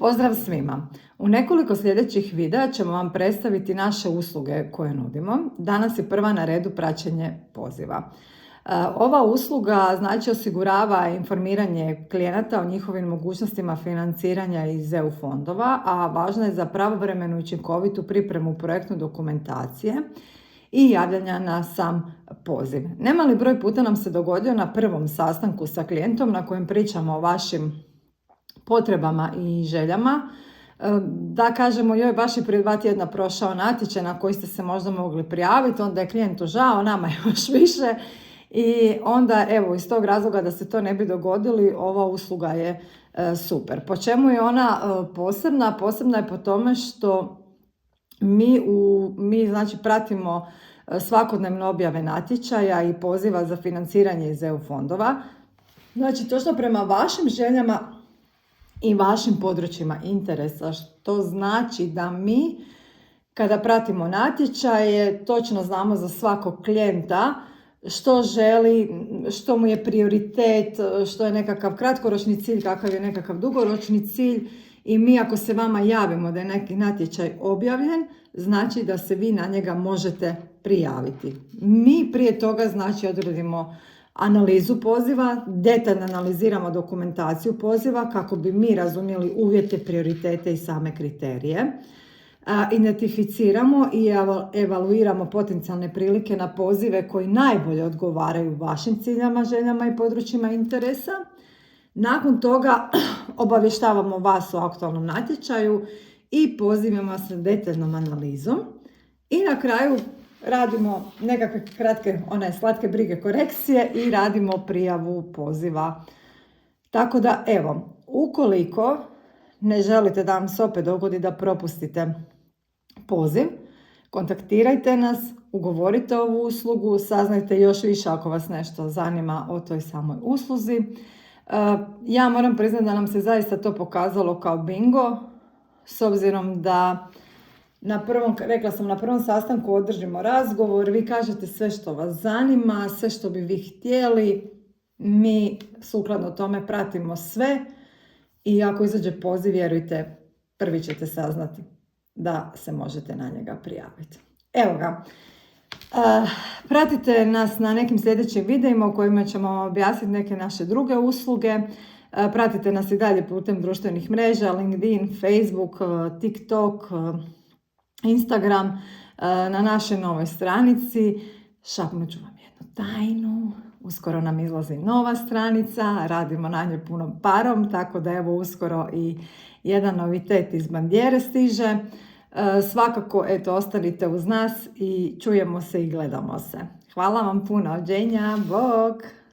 Pozdrav svima! U nekoliko sljedećih videa ćemo vam predstaviti naše usluge koje nudimo. Danas je prva na redu praćenje poziva. Ova usluga znači osigurava informiranje klijenata o njihovim mogućnostima financiranja iz EU fondova, a važna je za pravovremenu i učinkovitu pripremu projektne dokumentacije i javljanja na sam poziv. Nemali broj puta nam se dogodio na prvom sastanku sa klijentom na kojem pričamo o vašim potrebama i željama, da kažemo joj baš je prije 2 tjedna prošao natječaj na koji ste se možda mogli prijaviti, onda je klijentu žao, nama još više i onda evo iz tog razloga da se to ne bi dogodili, ova usluga je super. Po čemu je ona posebna? Posebna je po tome što mi znači pratimo svakodnevno objave natječaja i poziva za financiranje iz EU fondova. Znači točno prema vašim željama i vašim područjima interesa, što znači da mi kada pratimo natječaje točno znamo za svakog klijenta što želi, što mu je prioritet, što je nekakav kratkoročni cilj, kakav je nekakav dugoročni cilj i mi ako se vama javimo da je neki natječaj objavljen, znači da se vi na njega možete prijaviti. Mi prije toga znači odredimo analizu poziva, detaljno analiziramo dokumentaciju poziva kako bi mi razumjeli uvjete, prioritete i same kriterije. Identificiramo i evaluiramo potencijalne prilike na pozive koji najbolje odgovaraju vašim ciljama, željama i područjima interesa. Nakon toga obavještavamo vas o aktualnom natječaju i pozivamo se detaljnom analizom. I na kraju radimo nekakve kratke, slatke brige korekcije i radimo prijavu poziva. Tako da, evo, ukoliko ne želite da vam se opet dogodi da propustite poziv, kontaktirajte nas, ugovorite ovu uslugu, saznajte još više ako vas nešto zanima o toj samoj usluzi. Ja moram priznati da nam se zaista to pokazalo kao bingo, s obzirom da na prvom sastanku održimo razgovor, vi kažete sve što vas zanima, sve što bi vi htjeli, mi sukladno tome pratimo sve i ako izađe poziv, vjerujte, prvi ćete saznati da se možete na njega prijaviti. Evo ga, pratite nas na nekim sljedećim videima u kojima ćemo vam objasniti neke naše druge usluge. Pratite nas i dalje putem društvenih mreža, LinkedIn, Facebook, TikTok, Instagram, na našoj novoj stranici. Šapnut ću vam jednu tajnu. Uskoro nam izlazi nova stranica, radimo na njoj punom parom, tako da evo uskoro i jedan novitet iz bandijere stiže. Svakako, eto, ostanite uz nas i čujemo se i gledamo se. Hvala vam puno, Đenja, bok!